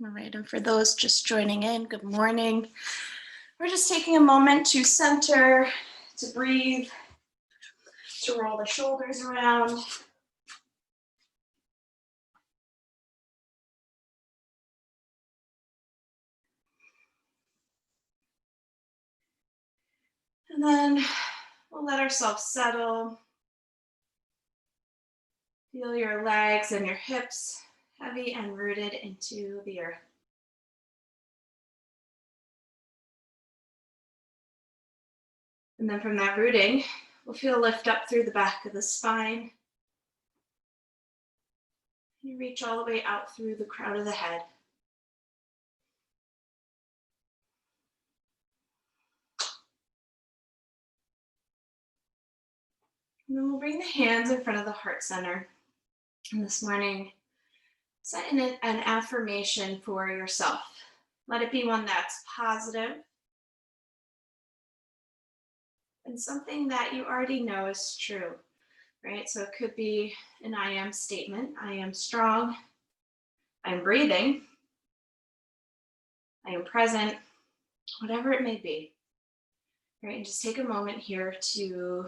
All right, and for those just joining in, good morning. We're just taking a moment to center, to breathe, to roll the shoulders around. And then we'll let ourselves settle. Feel your legs and your hips heavy and rooted into the earth. And then from that rooting, we'll feel a lift up through the back of the spine. You reach all the way out through the crown of the head. And then we'll bring the hands in front of the heart center. And this morning, set in an affirmation for yourself. Let it be one that's positive and something that you already know is true, right? So it could be an I am statement. I am strong. I'm breathing. I am present, whatever it may be, right? And just take a moment here to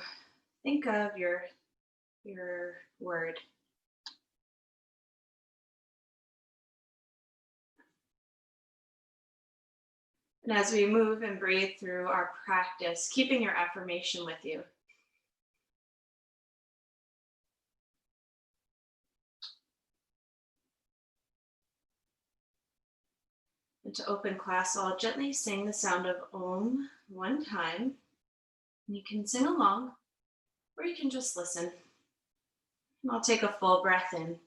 think of your word. And as we move and breathe through our practice, keeping your affirmation with you. And to open class, I'll gently sing the sound of Om one time. And you can sing along, or you can just listen. And I'll take a full breath in.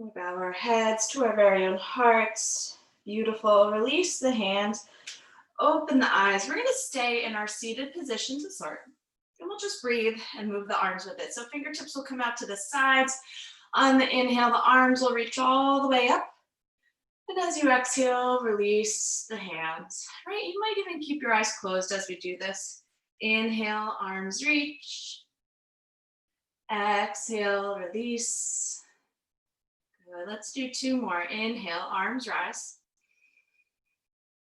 We'll bow our heads to our very own hearts. Beautiful. Release the hands. Open the eyes. We're going to stay in our seated position to start. And we'll just breathe and move the arms with it. So fingertips will come out to the sides. On the inhale, the arms will reach all the way up. And as you exhale, release the hands, right? You might even keep your eyes closed as we do this. Inhale, arms reach. Exhale, release. Good. Let's do two more. Inhale, arms rise.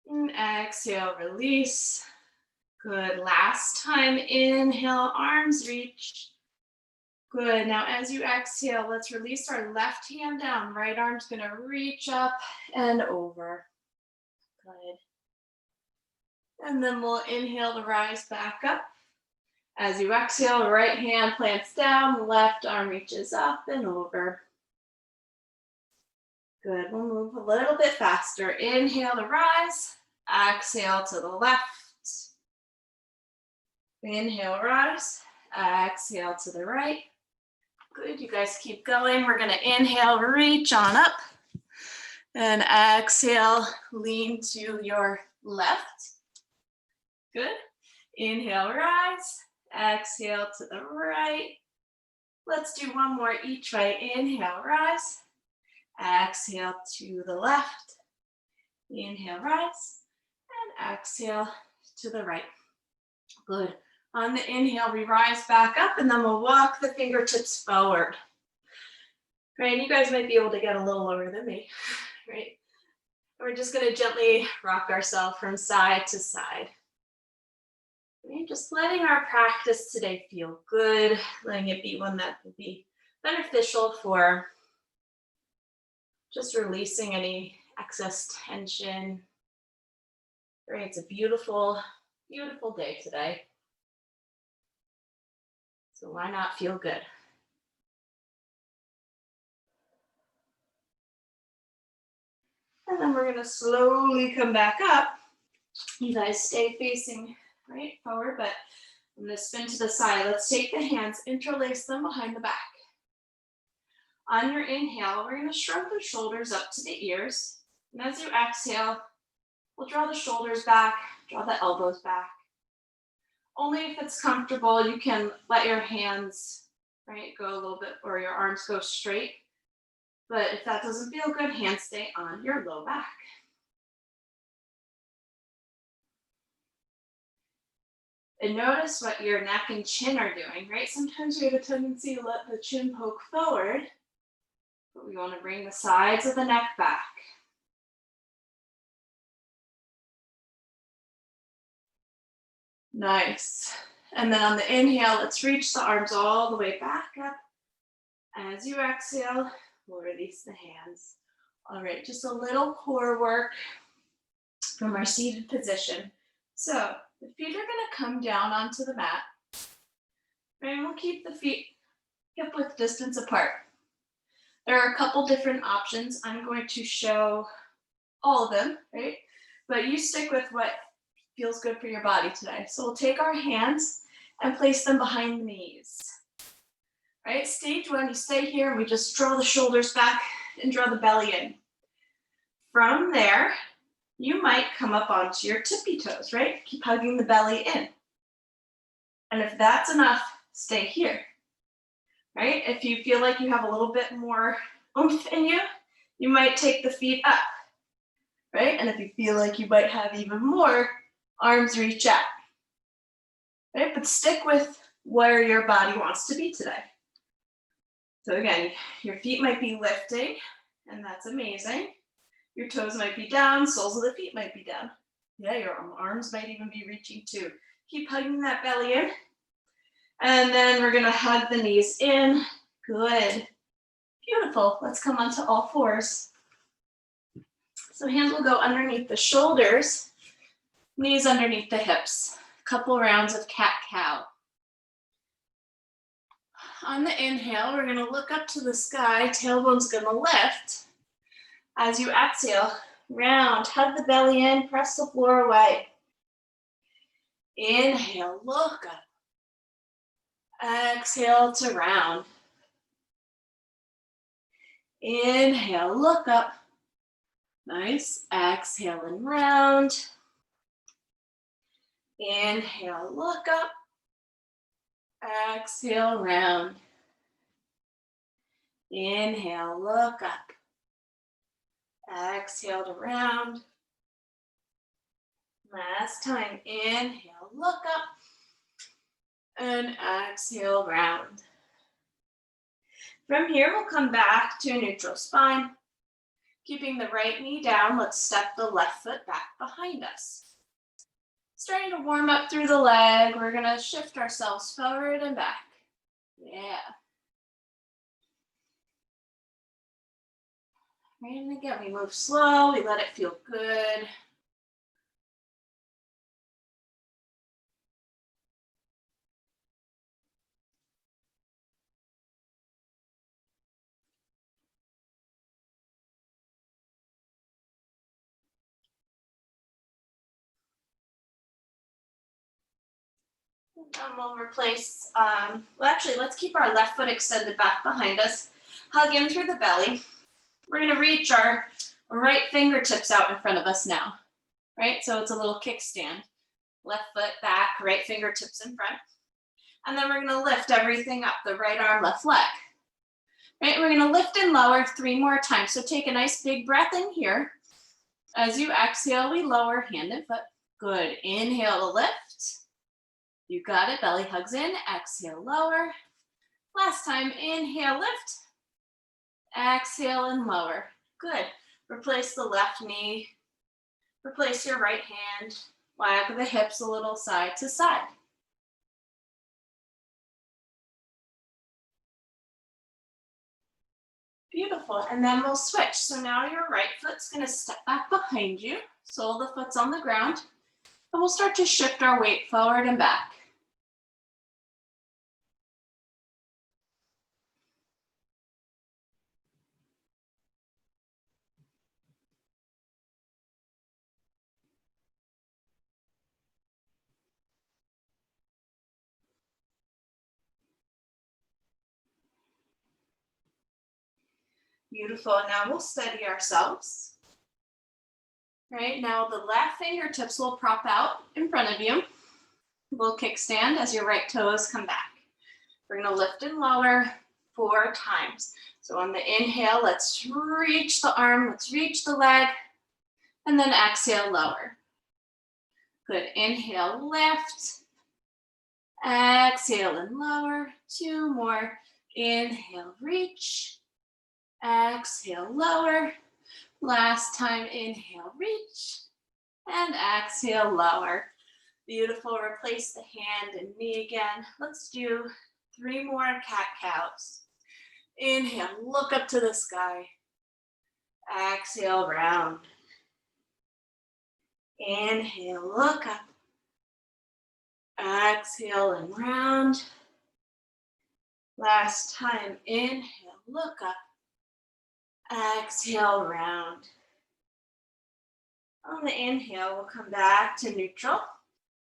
And exhale, release. Good. Last time, inhale, arms reach. Good. Now as you exhale, let's release our left hand down. Right arm's going to reach up and over. Good. And then we'll inhale to rise back up. As you exhale, right hand plants down, left arm reaches up and over. Good. We'll move a little bit faster. Inhale to rise. Exhale to the left. Inhale, rise. Exhale to the right. Good. You guys keep going. We're going to inhale, reach on up. And exhale, lean to your left. Good. Inhale, rise. Exhale to the right. Let's do one more each way. Inhale, rise. Exhale to the left. Inhale, rise. And exhale to the right. Good. On the inhale, we rise back up and then we'll walk the fingertips forward. Right, you guys might be able to get a little lower than me, right? We're just gonna gently rock ourselves from side to side. Right? Just letting our practice today feel good, letting it be one that will be beneficial for just releasing any excess tension. Right, it's a beautiful, beautiful day today. So why not feel good? And then we're gonna slowly come back up. You guys stay facing right forward, but I'm gonna spin to the side. Let's take the hands, interlace them behind the back. On your inhale, we're gonna shrug the shoulders up to the ears. And as you exhale, we'll draw the shoulders back, draw the elbows back. Only if it's comfortable, you can let your hands, right, go a little bit, or your arms go straight. But if that doesn't feel good, hands stay on your low back. And notice what your neck and chin are doing, right? Sometimes we have a tendency to let the chin poke forward, but we want to bring the sides of the neck back. Nice. And then on the inhale, let's reach the arms all the way back up. As you exhale, we'll release the hands. All right, just a little core work from our seated position. So the feet are gonna come down onto the mat. And we'll keep the feet hip width distance apart. There are a couple different options. I'm going to show all of them, right? But you stick with what feels good for your body today. So we'll take our hands and place them behind the knees, right? Stage one, you stay here and we just draw the shoulders back and draw the belly in. From there, you might come up onto your tippy toes, right? Keep hugging the belly in. And if that's enough, stay here, right? If you feel like you have a little bit more oomph in you, you might take the feet up, right? And if you feel like you might have even more, arms reach out, right? But stick with where your body wants to be today. So again, your feet might be lifting, and that's amazing. Your toes might be down, soles of the feet might be down. Yeah, your arms might even be reaching too. Keep hugging that belly in. And then we're gonna hug the knees in. Good. Beautiful. Let's come onto all fours. So hands will go underneath the shoulders, knees underneath the hips. A couple rounds of cat-cow. On the inhale, we're gonna look up to the sky, tailbone's gonna lift. As you exhale, round, hug the belly in, press the floor away. Inhale, look up. Exhale to round. Inhale, look up. Nice. Exhale and round. Inhale, look up. Exhale, round. Inhale, look up. Exhale to round. Last time. Inhale, look up. And exhale, round. From here, we'll come back to a neutral spine. Keeping the right knee down, let's step the left foot back behind us. Starting to warm up through the leg, we're gonna shift ourselves forward and back. Yeah. Right, and again, we move slow, we let it feel good. And we'll replace, well actually, let's keep our left foot extended back behind us. Hug in through the belly. We're gonna reach our right fingertips out in front of us now, right? So it's a little kickstand. Left foot back, right fingertips in front. And then we're gonna lift everything up, the right arm, left leg. Right, we're gonna lift and lower 3 more times. So take a nice big breath in here. As you exhale, we lower hand and foot. Good, inhale to lift. You got it, belly hugs in, exhale, lower. Last time, inhale, lift. Exhale and lower. Good. Replace the left knee. Replace your right hand. Wag the hips a little side to side. Beautiful. And then we'll switch. So now your right foot's going to step back behind you. Sole of the foot's on the ground. And we'll start to shift our weight forward and back. Beautiful. Now we'll steady ourselves. Right now the left fingertips will prop out in front of you. We'll kickstand as your right toes come back. We're going to lift and lower 4 times. So on the inhale, let's reach the arm, let's reach the leg, and then exhale, lower. Good. Inhale, lift. Exhale and lower. 2 more. Inhale, reach. Exhale, lower. Last time, inhale, reach. And exhale, lower. Beautiful. Replace the hand and knee again. Let's do 3 more cat-cows. Inhale, look up to the sky. Exhale, round. Inhale, look up. Exhale and round. Last time, inhale, look up. Exhale, round. On the inhale, we'll come back to neutral.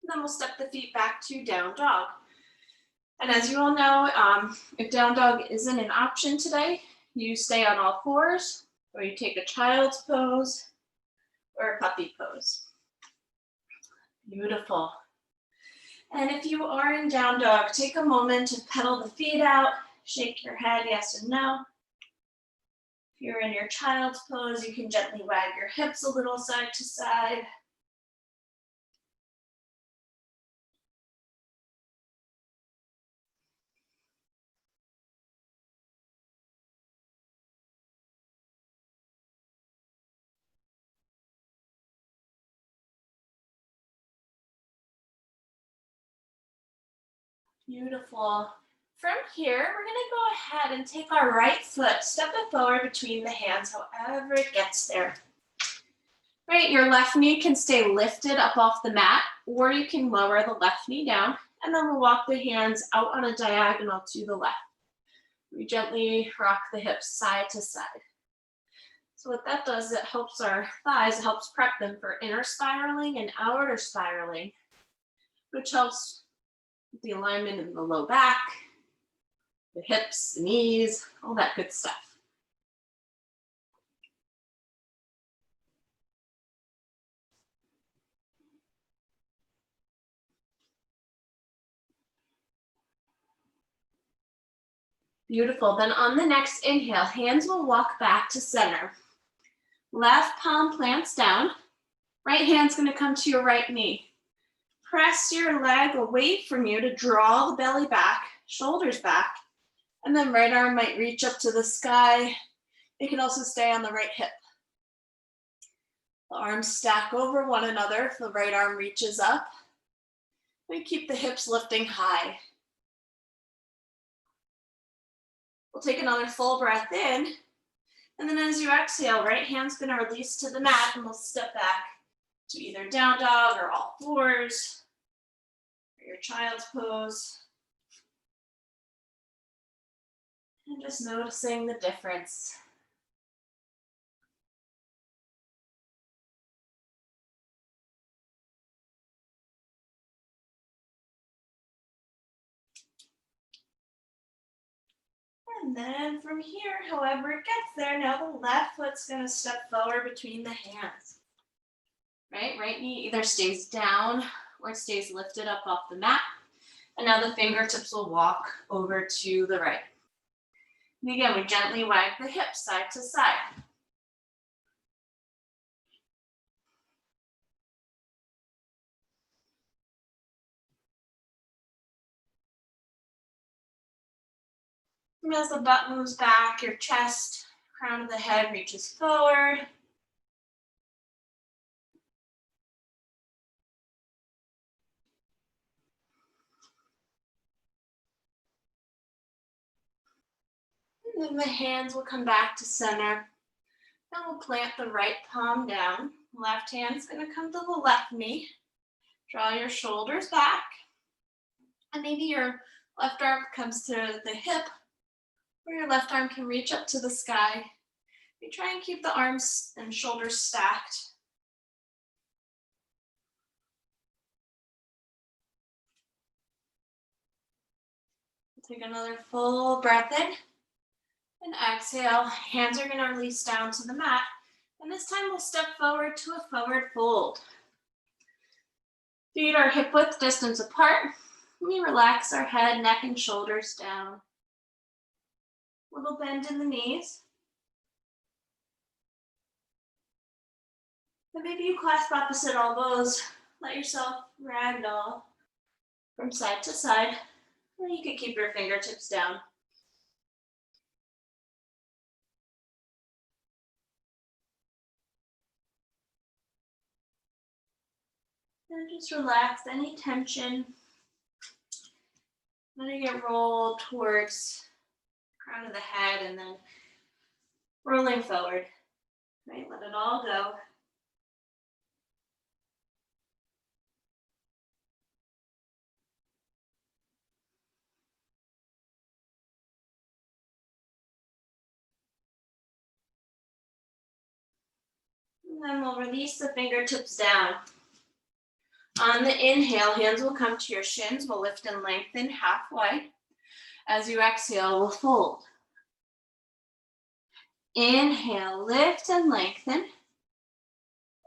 And then we'll step the feet back to down dog. And as you all know, if down dog isn't an option today, you stay on all fours, or you take a child's pose, or a puppy pose. Beautiful. And if you are in down dog, take a moment to pedal the feet out, shake your head yes and no. If you're in your child's pose, you can gently wag your hips a little side to side. Beautiful. From here, we're gonna go ahead and take our right foot, step it forward between the hands, however it gets there. Right, your left knee can stay lifted up off the mat, or you can lower the left knee down, and then we'll walk the hands out on a diagonal to the left. We gently rock the hips side to side. So what that does, it helps our thighs, it helps prep them for inner spiraling and outer spiraling, which helps with the alignment in the low back, the hips, the knees, all that good stuff. Beautiful. Then on the next inhale, hands will walk back to center. Left palm plants down. Right hand's going to come to your right knee. Press your leg away from you to draw the belly back, shoulders back, and then right arm might reach up to the sky. It can also stay on the right hip. The arms stack over one another if the right arm reaches up. We keep the hips lifting high. We'll take another full breath in, and then as you exhale, right hand's gonna release to the mat, and we'll step back to either down dog or all fours, or your child's pose. And just noticing the difference. And then from here, however it gets there, now the left foot's gonna step forward between the hands. Right knee either stays down or it stays lifted up off the mat. And now the fingertips will walk over to the right. And again, we gently wag the hips side to side. And as the butt moves back, your chest, crown of the head reaches forward. And then the hands will come back to center. Then we'll plant the right palm down. Left hand's gonna come to the left knee. Draw your shoulders back. And maybe your left arm comes to the hip, or your left arm can reach up to the sky. You try and keep the arms and shoulders stacked. Take another full breath in. And exhale, hands are gonna release down to the mat. And this time we'll step forward to a forward fold. Feet are hip width distance apart. We relax our head, neck, and shoulders down. Little bend in the knees. And maybe you clasp opposite elbows. Let yourself ragdoll. from side to side. Or you could keep your fingertips down. And just relax any tension. Letting it roll towards the crown of the head and then rolling forward. Right, let it all go. And then we'll release the fingertips down. On the inhale, hands will come to your shins. We'll lift and lengthen halfway. As you exhale, we'll fold. Inhale, lift and lengthen.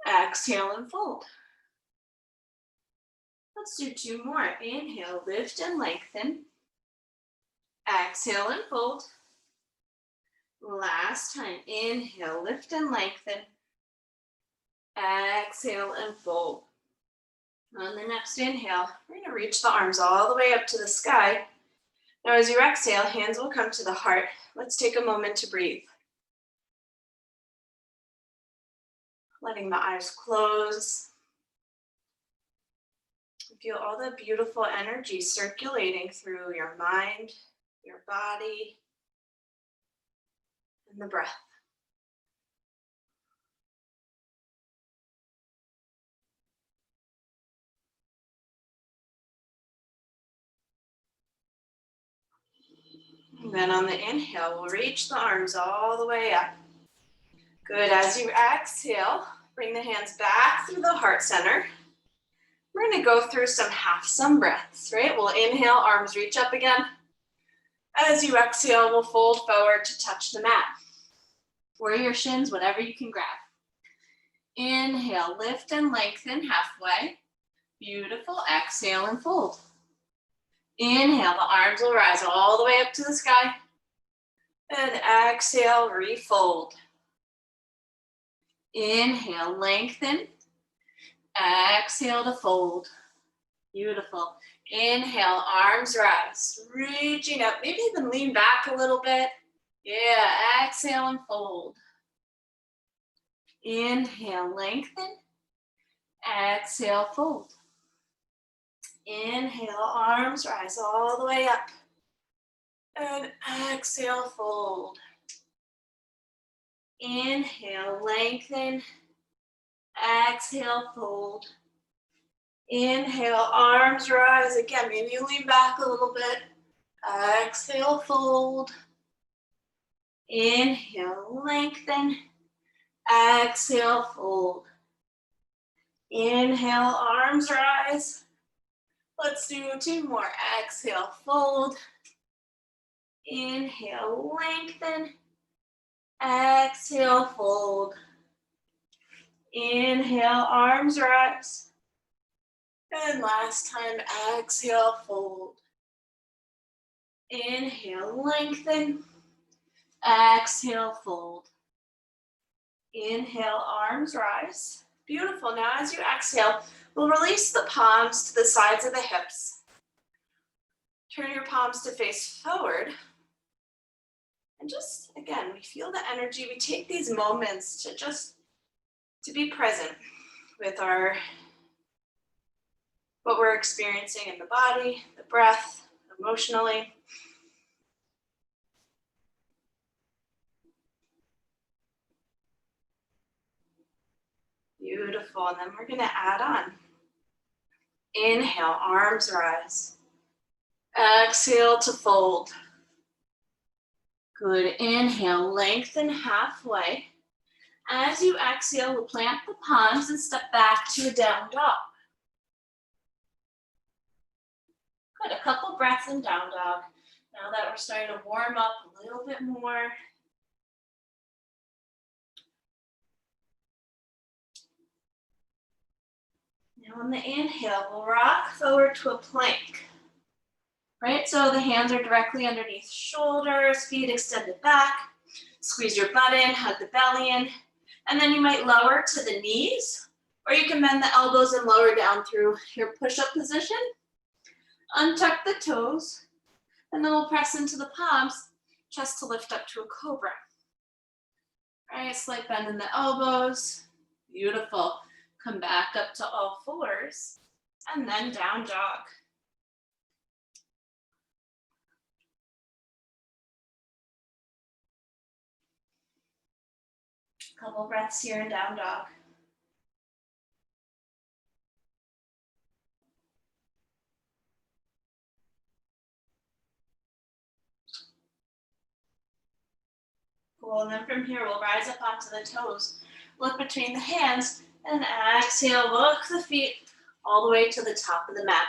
Exhale and fold. Let's do 2 more. Inhale, lift and lengthen. Exhale and fold. Last time. Inhale, lift and lengthen. Exhale and fold. On the next inhale, we're going to reach the arms all the way up to the sky. Now as you exhale, hands will come to the heart. Let's take a moment to breathe. Letting the eyes close. Feel all the beautiful energy circulating through your mind, your body, and the breath. And then on the inhale, we'll reach the arms all the way up. Good. As you exhale, bring the hands back through the heart center. We're going to go through some half sun breaths, right? We'll inhale, arms reach up again. As you exhale, we'll fold forward to touch the mat. Or your shins, whatever you can grab. Inhale, lift and lengthen halfway. Beautiful. Exhale and fold. Inhale, the arms will rise all the way up to the sky. And exhale, refold. Inhale, lengthen. Exhale to fold. Beautiful. Inhale, arms rise. Reaching up, maybe even lean back a little bit. Yeah, exhale and fold. Inhale, lengthen. Exhale, fold. Inhale, arms rise all the way up. And exhale, fold. Inhale, lengthen. Exhale, fold. Inhale, arms rise. Again, maybe you lean back a little bit. Exhale, fold. Inhale, lengthen. Exhale, fold. Inhale, arms rise. Let's do 2 more. Exhale, fold. Inhale, lengthen. Exhale, fold. Inhale, arms rise. And last time, exhale, fold. Inhale, lengthen. Exhale, fold. Inhale, arms rise. Beautiful. Now as you exhale, we'll release the palms to the sides of the hips. Turn your palms to face forward. And just, again, we feel the energy. We take these moments to be present with what we're experiencing in the body, the breath, emotionally. Beautiful. And then we're going to add on. Inhale, arms rise. Exhale to fold. Good. Inhale, lengthen halfway. As you exhale, we'll plant the palms and step back to a down dog. Good. A couple breaths in down dog. Now that we're starting to warm up a little bit more. Now on the inhale, we'll rock forward to a plank. Right, so the hands are directly underneath shoulders, feet extended back. Squeeze your butt in, hug the belly in. And then you might lower to the knees, or you can bend the elbows and lower down through your push-up position. Untuck the toes, and then we'll press into the palms, chest to lift up to a cobra. Right, slight bend in the elbows. Beautiful. Come back up to all fours, and then down dog. Couple breaths here in down dog. Cool, and then from here, we'll rise up onto the toes. Look between the hands, and exhale, walk the feet all the way to the top of the mat.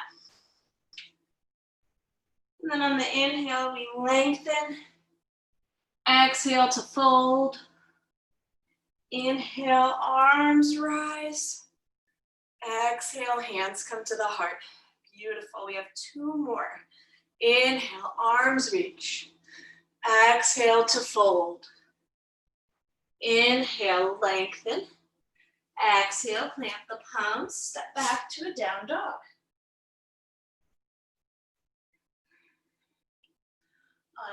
And then on the inhale, we lengthen. Exhale to fold. Inhale, arms rise. Exhale, hands come to the heart. Beautiful, we have two more. Inhale, arms reach. Exhale to fold. Inhale, lengthen. Exhale, plant the palms, step back to a down dog.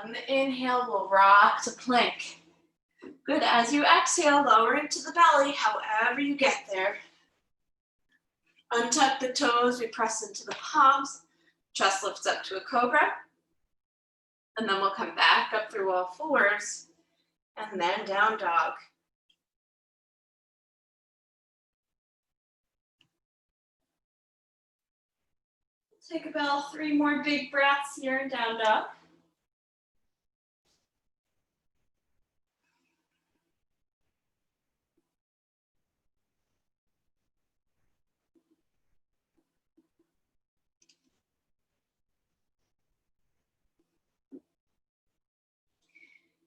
On the inhale, we'll rock to plank. Good, as you exhale, lowering to the belly, however you get there. Untuck the toes, we press into the palms, chest lifts up to a cobra. And then we'll come back up through all fours, and then down dog. Take about 3 more big breaths here in down dog.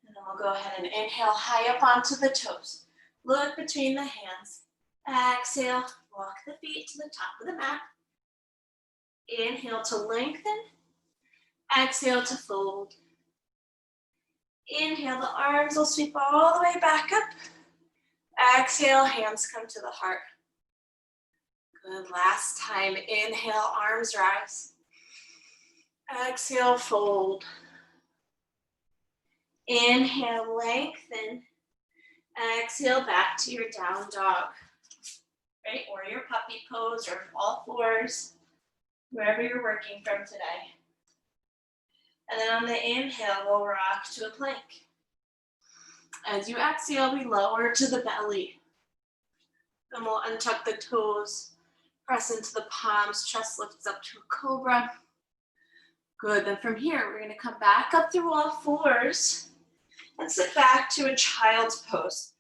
And then we'll go ahead and inhale high up onto the toes. Look between the hands. Exhale, walk the feet to the top of the mat. Inhale to lengthen. Exhale to fold. Inhale, the arms will sweep all the way back up. Exhale, hands come to the heart. Good, last time. Inhale, arms rise. Exhale, fold. Inhale, lengthen. Exhale, back to your down dog. Right, or your puppy pose, or all fours, wherever you're working from today. And then on the inhale, we'll rock to a plank. As you exhale, we lower to the belly. Then we'll untuck the toes, press into the palms, chest lifts up to a cobra. Good, then from here, we're gonna come back up through all fours and sit back to a child's pose.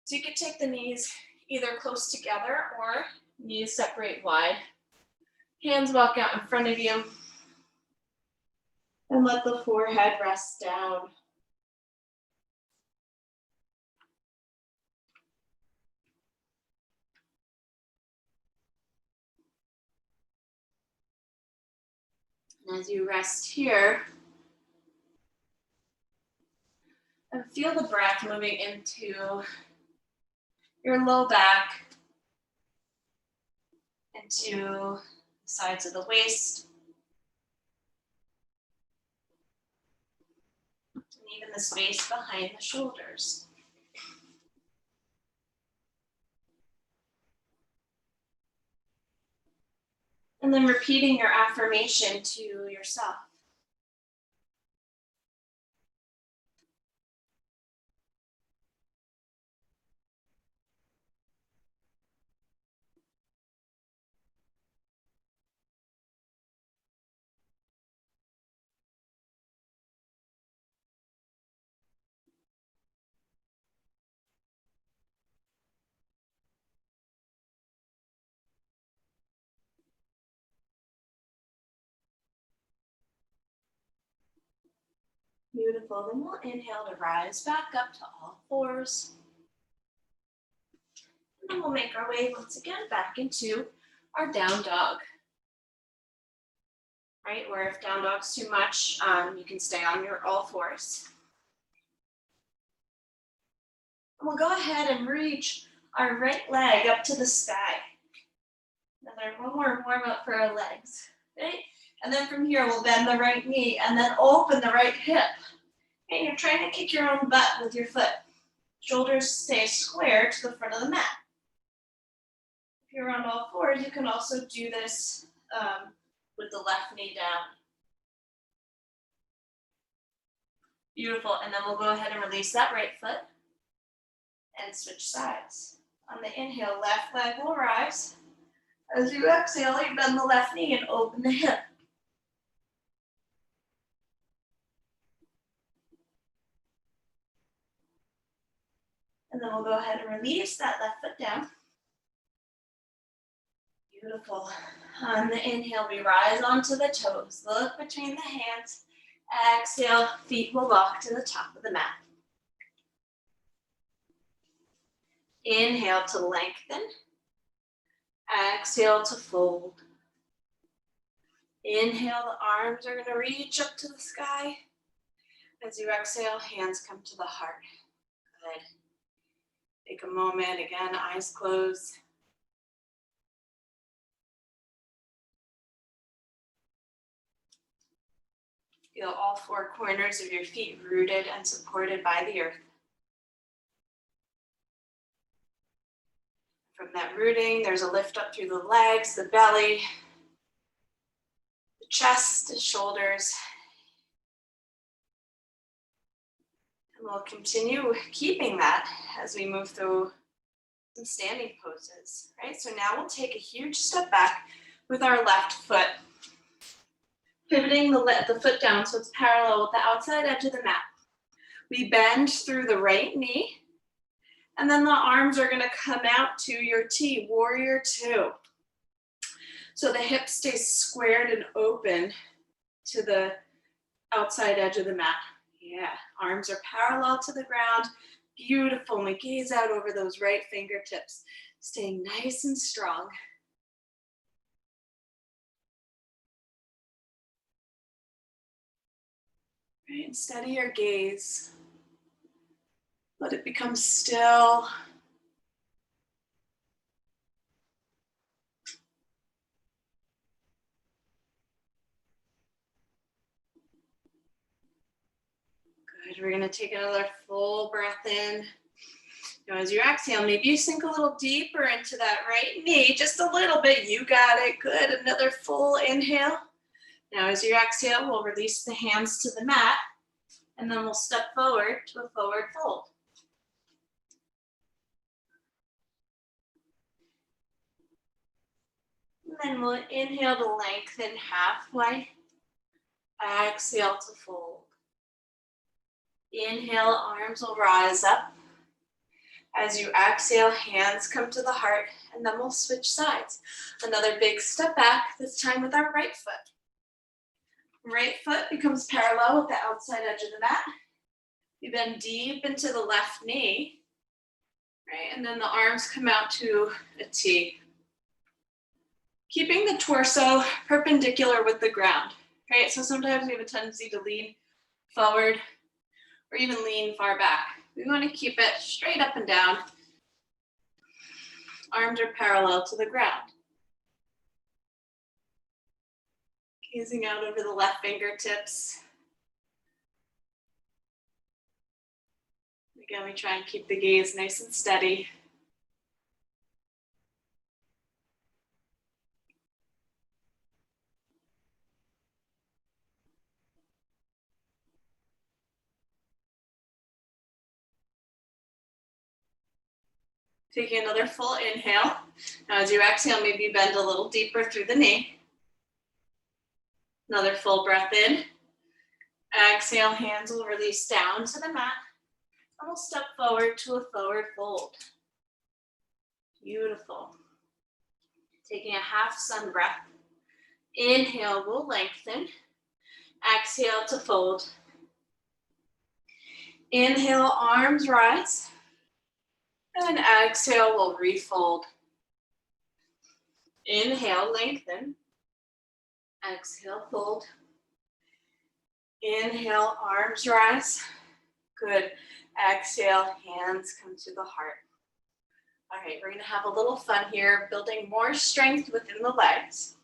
So you can take the knees either close together or knees separate wide. Hands walk out in front of you. And let the forehead rest down. And as you rest here, and feel the breath moving into your low back, into the sides of the waist, and even the space behind the shoulders. And then repeating your affirmation to yourself. Beautiful. Then we'll inhale to rise back up to all fours. And then we'll make our way once again back into our down dog. Right, where if down dog's too much, you can stay on your all fours. And we'll go ahead and reach our right leg up to the sky. Another one more warm up for our legs. Right? And then from here, we'll bend the right knee and then open the right hip. And you're trying to kick your own butt with your foot. Shoulders stay square to the front of the mat. If you're on all fours, you can also do this with the left knee down. Beautiful, and then we'll go ahead and release that right foot and switch sides. On the inhale, left leg will rise. As you exhale, you bend the left knee and open the hip. And then we'll go ahead and release that left foot down. Beautiful. On the inhale, we rise onto the toes. Look between the hands. Exhale, feet will walk to the top of the mat. Inhale to lengthen. Exhale to fold. Inhale, the arms are going to reach up to the sky. As you exhale, hands come to the heart. Good. Take a moment, again, eyes closed. Feel all four corners of your feet rooted and supported by the earth. From that rooting, there's a lift up through the legs, the belly, the chest, the shoulders. And we'll continue keeping that as we move through some standing poses, right? So now we'll take a huge step back with our left foot, pivoting the foot down so it's parallel with the outside edge of the mat. We bend through the right knee, and then the arms are gonna come out to your T, warrior two. So the hips stay squared and open to the outside edge of the mat. Yeah, arms are parallel to the ground. Beautiful, and we gaze out over those right fingertips, staying nice and strong. Right, and steady your gaze. Let it become still. Good, we're gonna take another full breath in. Now as you exhale, maybe you sink a little deeper into that right knee, just a little bit, you got it, good. Another full inhale. Now as you exhale, we'll release the hands to the mat, and then we'll step forward to a forward fold. And then we'll inhale to lengthen halfway. Exhale to fold. Inhale, arms will rise up. As you exhale, hands come to the heart, and then we'll switch sides. Another big step back, this time with our right foot. Right foot becomes parallel with the outside edge of the mat. You bend deep into the left knee, right? And then the arms come out to a T. Keeping the torso perpendicular with the ground, right? So sometimes we have a tendency to lean forward or even lean far back. We want to keep it straight up and down. Arms are parallel to the ground. Gazing out over the left fingertips. Again, we try and keep the gaze nice and steady. Taking another full inhale. Now as you exhale, maybe bend a little deeper through the knee. Another full breath in. Exhale, hands will release down to the mat. And we'll step forward to a forward fold. Beautiful. Taking a half sun breath. Inhale, we'll lengthen. Exhale to fold. Inhale, arms rise. And exhale, we'll refold. Inhale, lengthen. Exhale, fold. Inhale, arms rise. Good. Exhale, hands come to the heart. All right, we're gonna have a little fun here, building more strength within the legs.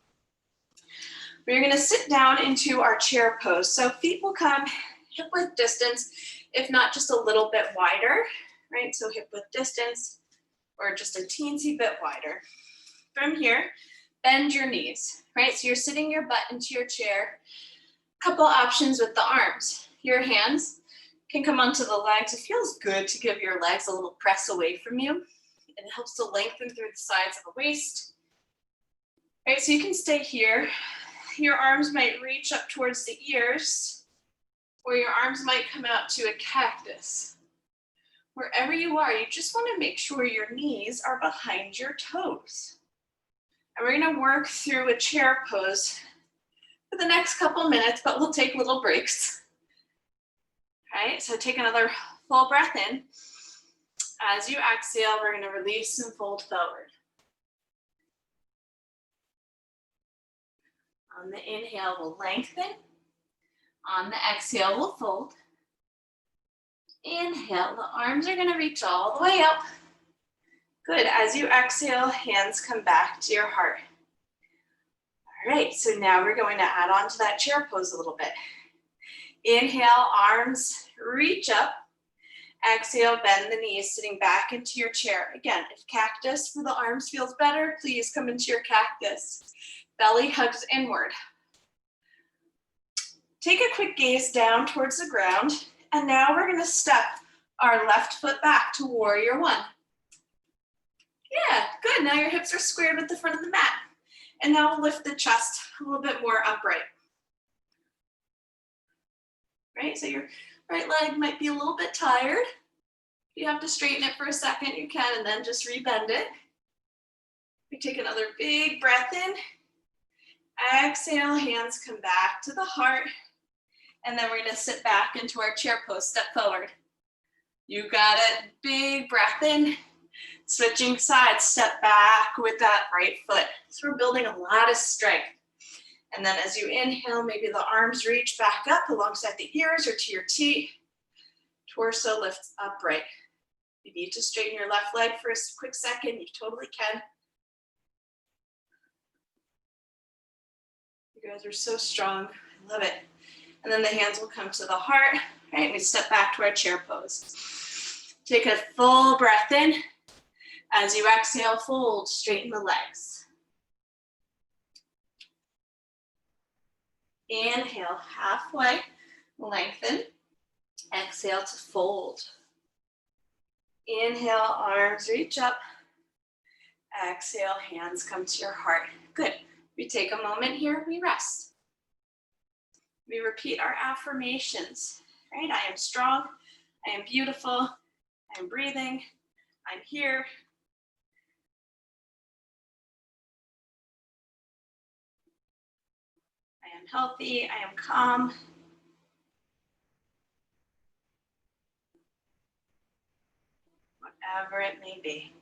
We're gonna sit down into our chair pose. So feet will come hip width distance, if not just a little bit wider, right? So hip width distance or just a teensy bit wider. From here, bend your knees, right? So you're sitting your butt into your chair. Couple options with the arms. Your hands can come onto the legs. It feels good to give your legs a little press away from you. It helps to lengthen through the sides of the waist. Right, so you can stay here. Your arms might reach up towards the ears, or your arms might come out to a cactus. Wherever you are, you just want to make sure your knees are behind your toes. And we're going to work through a chair pose for the next couple minutes, but we'll take little breaks. All right, so take another full breath in. As you exhale, we're going to release and fold forward. On the inhale, we'll lengthen. On the exhale, we'll fold. Inhale, the arms are going to reach all the way up. Good. As you exhale, hands come back to your heart. All right, so now we're going to add on to that chair pose a little bit. Inhale, arms reach up. Exhale, bend the knees, sitting back into your chair. Again, if cactus for the arms feels better, please come into your cactus. Belly hugs inward. Take a quick gaze down towards the ground, and now we're going to step our left foot back to warrior one. Yeah, good. Now your hips are squared with the front of the mat. And now we'll lift the chest a little bit more upright. Right, so your right leg might be a little bit tired. If you have to straighten it for a second, you can, and then just rebend it. We take another big breath in. Exhale, hands come back to the heart. And then we're going to sit back into our chair pose, step forward. You got it. Big breath in. Switching sides, step back with that right foot. So we're building a lot of strength. And then as you inhale, maybe the arms reach back up alongside the ears or to your T. Torso lifts upright. If you need to straighten your left leg for a quick second, you totally can. You guys are so strong. I love it. And then the hands will come to the heart, right? We step back to our chair pose. Take a full breath in. As you exhale, fold, straighten the legs. Inhale, halfway, lengthen. Exhale to fold. Inhale, arms reach up. Exhale, hands come to your heart. Good. We take a moment here, we rest. We repeat our affirmations, right? I am strong, I am beautiful, I am breathing, I'm here. I am healthy, I am calm. Whatever it may be.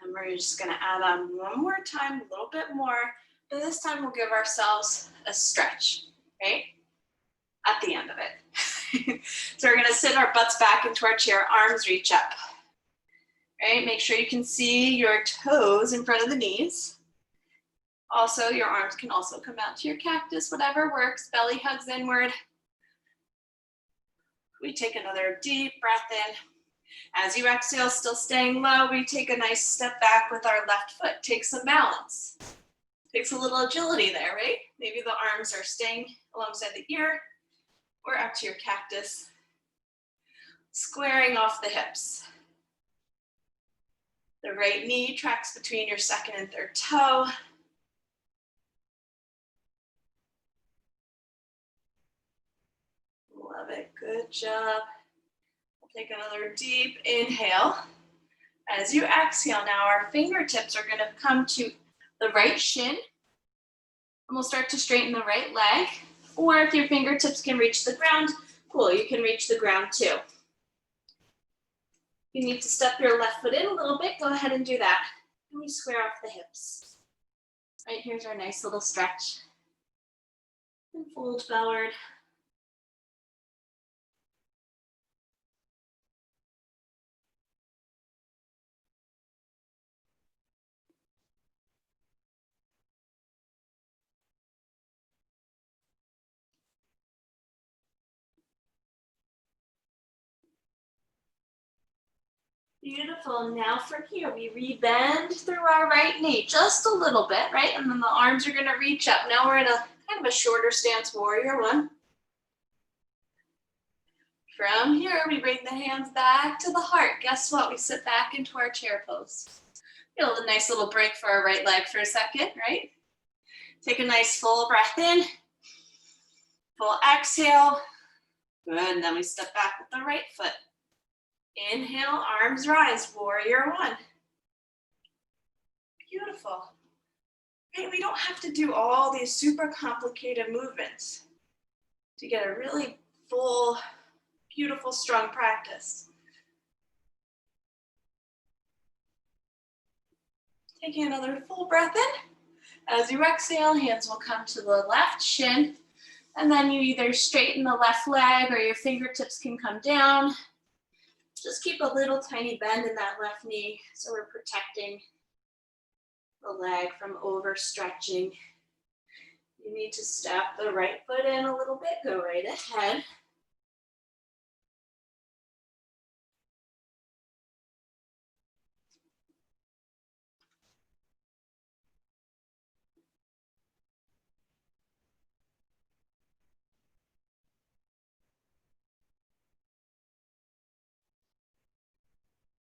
And then we're just gonna add on one more time, a little bit more, but this time we'll give ourselves a stretch, right? At the end of it. So we're gonna sit our butts back into our chair, arms reach up, right? Make sure you can see your toes in front of the knees. Also, your arms can also come out to your cactus, whatever works, belly hugs inward. We take another deep breath in. As you exhale, still staying low, we take a nice step back with our left foot. Take some balance. Takes a little agility there, right? Maybe the arms are staying alongside the ear or up to your cactus. Squaring off the hips. The right knee tracks between your second and third toe. Love it, good job. We'll take another deep inhale. As you exhale now, our fingertips are gonna come to the right shin. And we'll start to straighten the right leg. Or if your fingertips can reach the ground, cool, you can reach the ground too. You need to step your left foot in a little bit, go ahead and do that. And we square off the hips. Right, here's our nice little stretch. And fold forward. Beautiful. Now from here, we rebend through our right knee just a little bit, right? And then the arms are gonna reach up. Now we're in a kind of a shorter stance, warrior one. From here, we bring the hands back to the heart. Guess what? We sit back into our chair pose. Feel a nice little break for our right leg for a second, right? Take a nice full breath in. Full exhale. Good, and then we step back with the right foot. Inhale, arms rise, warrior one. Beautiful. Okay, we don't have to do all these super complicated movements to get a really full, beautiful, strong practice. Taking another full breath in. As you exhale, hands will come to the left shin, and then you either straighten the left leg or your fingertips can come down. Just keep a little tiny bend in that left knee so we're protecting the leg from overstretching. You need to step the right foot in a little bit, go right ahead.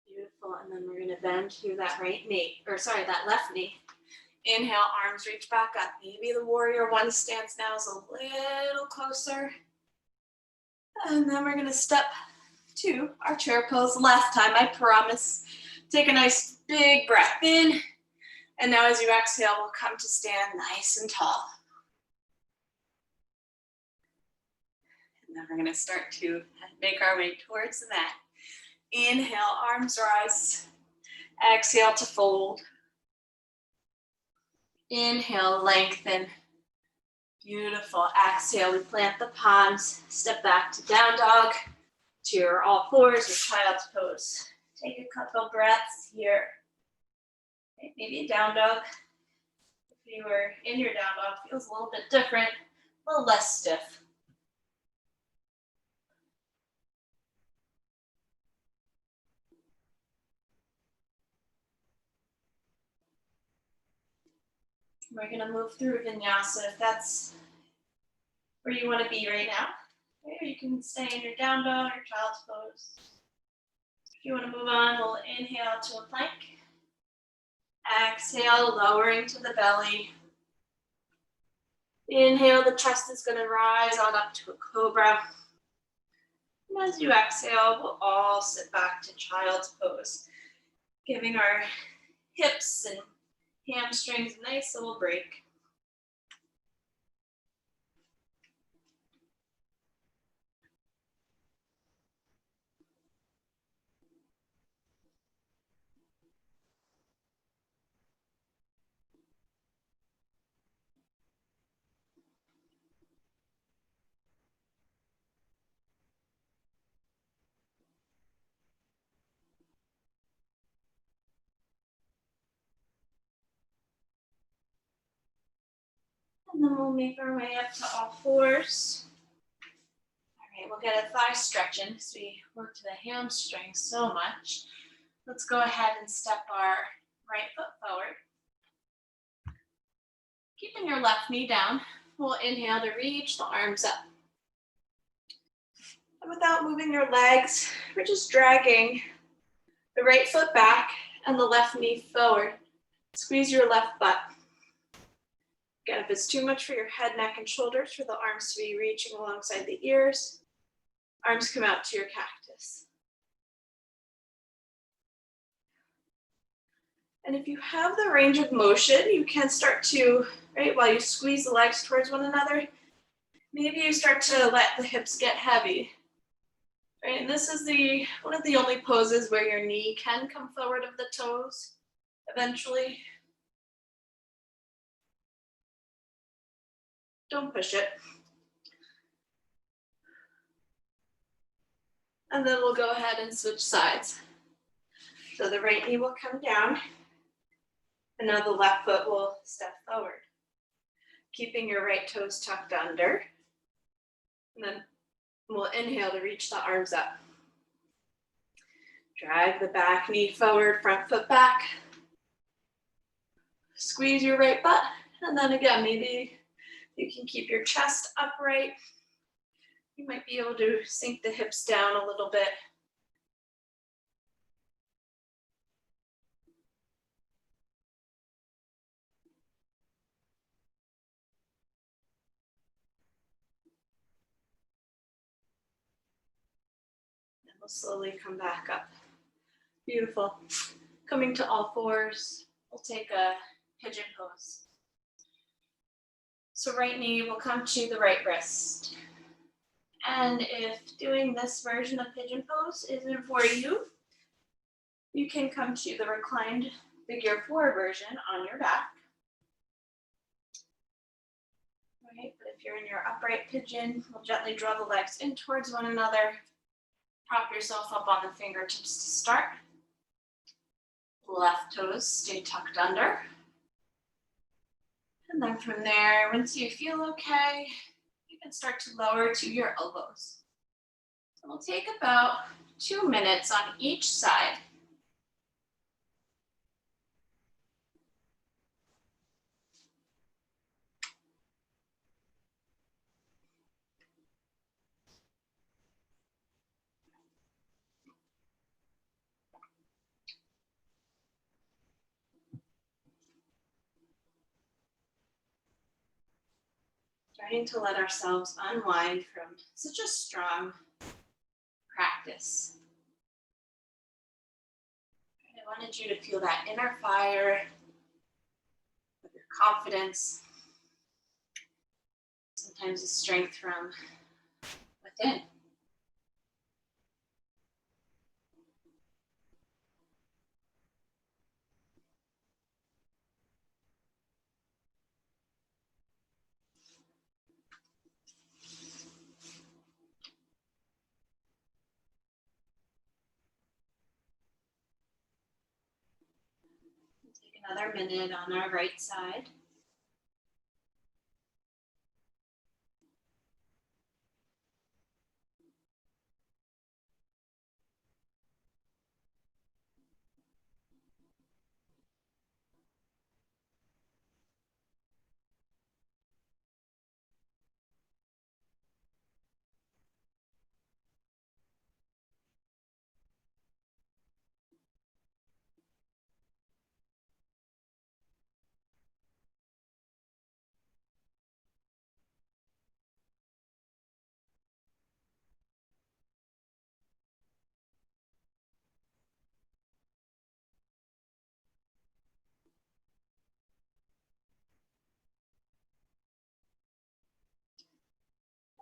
Beautiful, and then we're gonna bend through that that left knee. Inhale, arms reach back up. Maybe the warrior one stance now is a little closer. And then we're gonna step to our chair pose last time, I promise. Take a nice big breath in. And now as you exhale, we'll come to stand nice and tall. And then we're gonna start to make our way towards the mat. Inhale, arms rise. Exhale to fold. Inhale, lengthen. Beautiful. Exhale, we plant the palms. Step back to down dog, to your all fours or child's pose. Take a couple breaths here. Okay, maybe a down dog. If you were in your down dog, feels a little bit different, a little less stiff. We're gonna move through vinyasa if that's where you wanna be right now. Okay, or you can stay in your down dog or child's pose. If you wanna move on, we'll inhale to a plank. Exhale, lowering to the belly. Inhale, the chest is gonna rise on up to a cobra. And as you exhale, we'll all sit back to child's pose, giving our hips and hamstrings a nice little break. And then we'll make our way up to all fours. All right, we'll get a thigh stretch in because we worked the hamstrings so much. Let's go ahead and step our right foot forward. Keeping your left knee down, we'll inhale to reach the arms up. And without moving your legs, we're just dragging the right foot back and the left knee forward. Squeeze your left butt. Again, if it's too much for your head, neck, and shoulders, for the arms to be reaching alongside the ears, arms come out to your cactus. And if you have the range of motion, you can start to, right, while you squeeze the legs towards one another, maybe you start to let the hips get heavy. Right, and this is one of the only poses where your knee can come forward of the toes eventually. Don't push it. And then we'll go ahead and switch sides. So the right knee will come down, and now the left foot will step forward. Keeping your right toes tucked under. And then we'll inhale to reach the arms up. Drag the back knee forward, front foot back. Squeeze your right butt. And then again, maybe you can keep your chest upright. You might be able to sink the hips down a little bit. And we'll slowly come back up. Beautiful. Coming to all fours, we'll take a pigeon pose. So right knee will come to the right wrist. And if doing this version of pigeon pose isn't for you, you can come to the reclined figure four version on your back. Right, but if you're in your upright pigeon, we'll gently draw the legs in towards one another. Prop yourself up on the fingertips to start. Left toes stay tucked under. And then from there, once you feel okay, you can start to lower to your elbows. So we'll take about 2 minutes on each side. Starting to let ourselves unwind from such a strong practice. I wanted you to feel that inner fire of your confidence, sometimes the strength from within. Take another minute on our right side.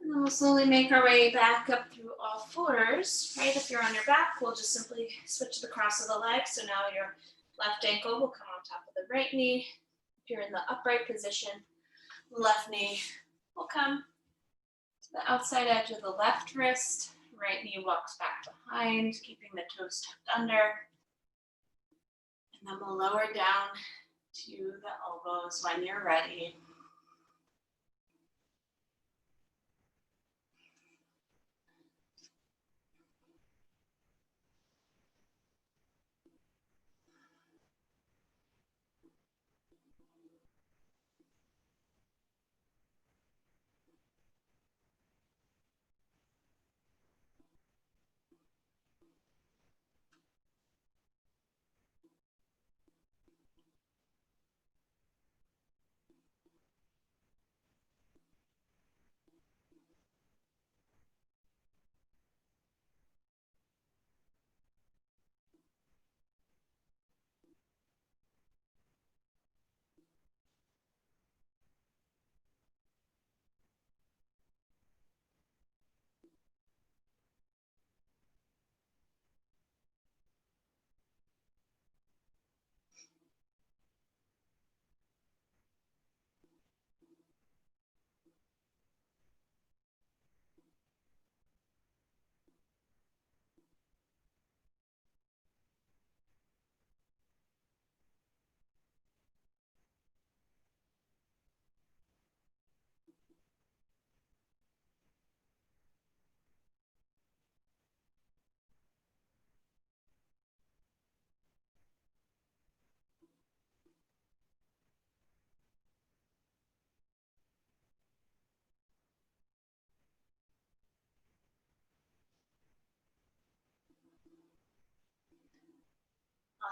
And then we'll slowly make our way back up through all fours, right? If you're on your back, we'll just simply switch the cross of the leg. So now your left ankle will come on top of the right knee. If you're in the upright position, left knee will come to the outside edge of the left wrist. Right knee walks back behind, keeping the toes tucked under. And then we'll lower down to the elbows when you're ready.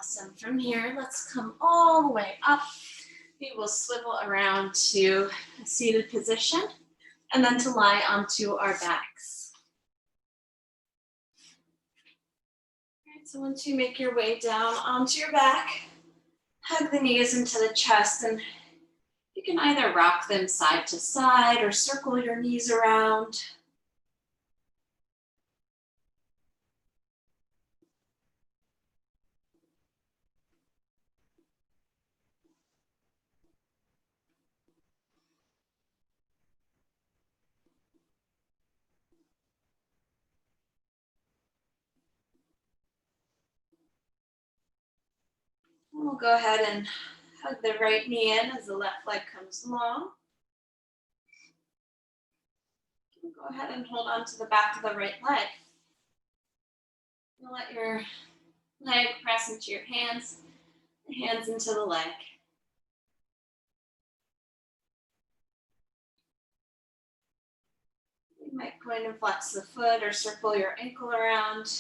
Awesome. From here, let's come all the way up. We will swivel around to a seated position and then to lie onto our backs. All right, so once you make your way down onto your back, hug the knees into the chest, and you can either rock them side to side or circle your knees around. We'll go ahead and hug the right knee in as the left leg comes long. We'll go ahead and hold on to the back of the right leg. You'll let your leg press into your hands, the hands into the leg. You might point and flex the foot or circle your ankle around.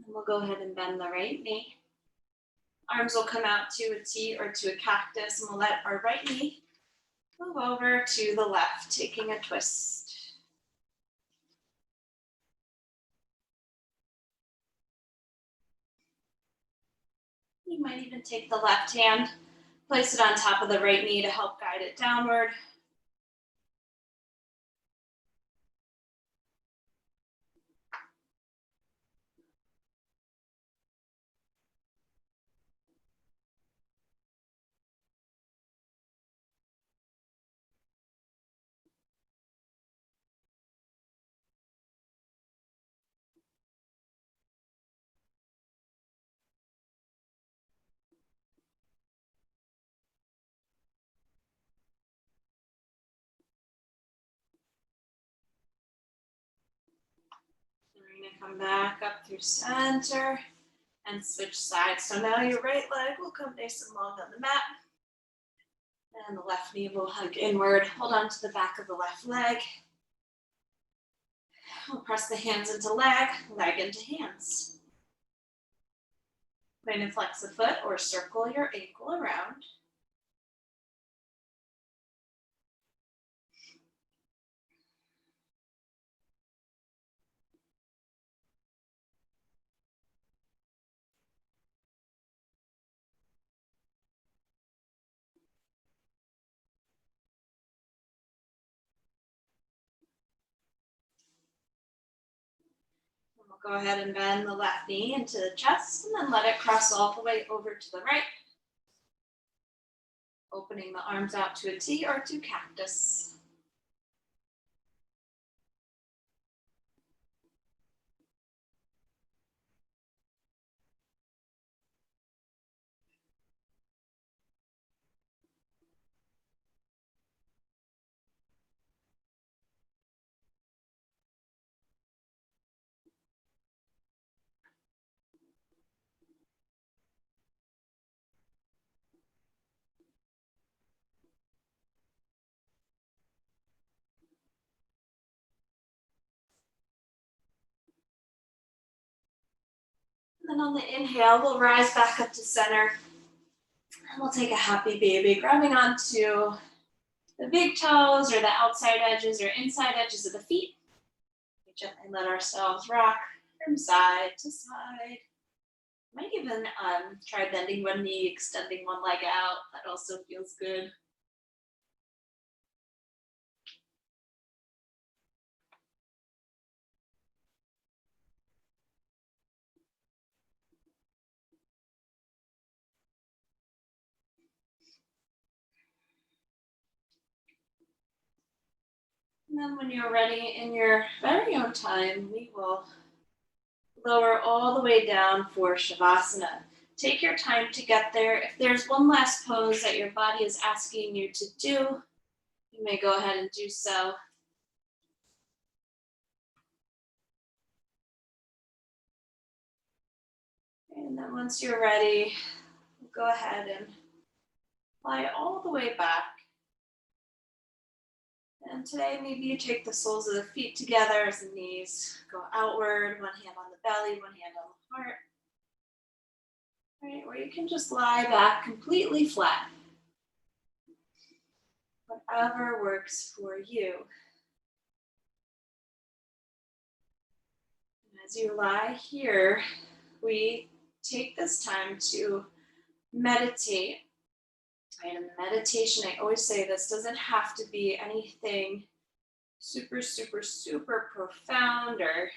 And we'll go ahead and bend the right knee. Arms will come out to a T or to a cactus, and we'll let our right knee move over to the left, taking a twist. You might even take the left hand, place it on top of the right knee to help guide it downward. We're going to come back up through center and switch sides. So now your right leg will come nice and long on the mat. And the left knee will hug inward. Hold on to the back of the left leg. We'll press the hands into leg, leg into hands. Point and flex the foot or circle your ankle around. Go ahead and bend the left knee into the chest and then let it cross all the way over to the right. Opening the arms out to a T or to cactus. And then on the inhale, we'll rise back up to center. And we'll take a happy baby, grabbing onto the big toes or the outside edges or inside edges of the feet. We gently let ourselves rock from side to side. Might even try bending one knee, extending one leg out. That also feels good. And then when you're ready in your very own time, we will lower all the way down for Shavasana. Take your time to get there. If there's one last pose that your body is asking you to do, you may go ahead and do so. And then once you're ready, go ahead and lie all the way back. And today, maybe you take the soles of the feet together as the knees go outward, one hand on the belly, one hand on the heart. Right, or you can just lie back completely flat. Whatever works for you. And as you lie here, we take this time to meditate. Right, and meditation, I always say this doesn't have to be anything super, super, super profound or,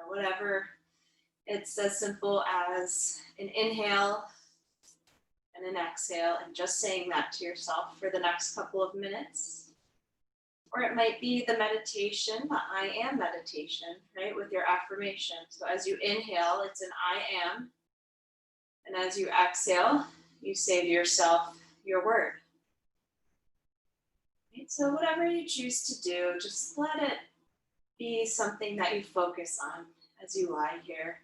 whatever. It's as simple as an inhale and an exhale, and just saying that to yourself for the next couple of minutes. Or it might be the meditation, the I am meditation, right, with your affirmation. So as you inhale, it's an I am. And as you exhale, you say to yourself your word. Right? So whatever you choose to do, just let it be something that you focus on as you lie here.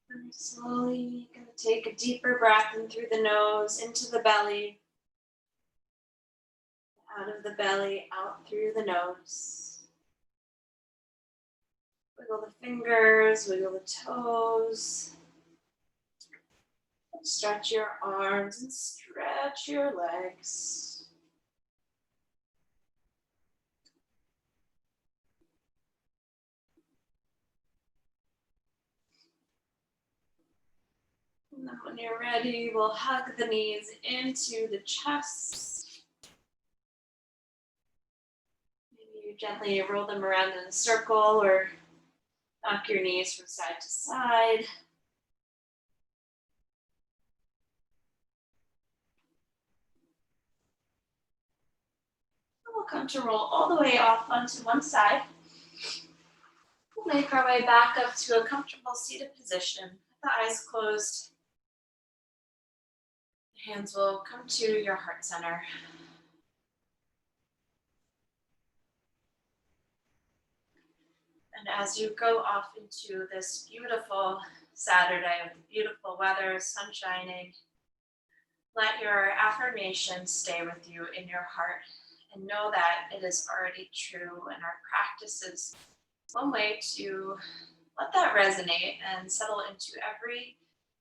And slowly going to take a deeper breath in through the nose, into the belly, out of the belly, out through the nose. Wiggle the fingers, wiggle the toes. Stretch your arms and stretch your legs. And then when you're ready, we'll hug the knees into the chest. Maybe you gently roll them around in a circle or knock your knees from side to side. We'll come to roll all the way off onto one side. We'll make our way back up to a comfortable seated position. With the eyes closed, the hands will come to your heart center. And as you go off into this beautiful Saturday with beautiful weather, sun shining, let your affirmations stay with you in your heart and know that it is already true, and our practice is one way to let that resonate and settle into every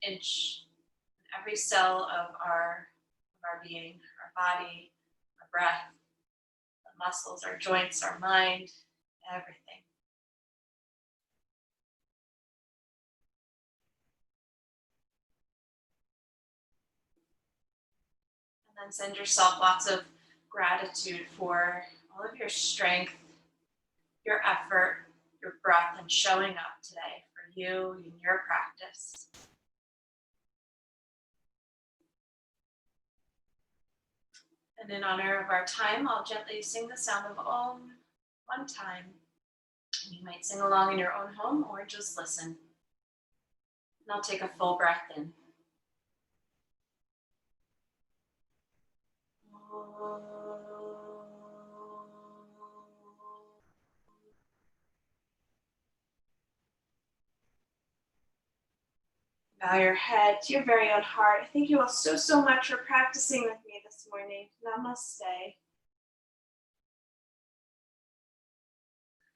inch, every cell of our being, our body, our breath, the muscles, our joints, our mind, everything. And then send yourself lots of gratitude for all of your strength, your effort, your breath, and showing up today for you in your practice. And in honor of our time, I'll gently sing the sound of Om one time. You might sing along in your own home or just listen. And I'll take a full breath in. Bow your head to your very own heart. Thank you all so much for practicing with me this morning. Namaste.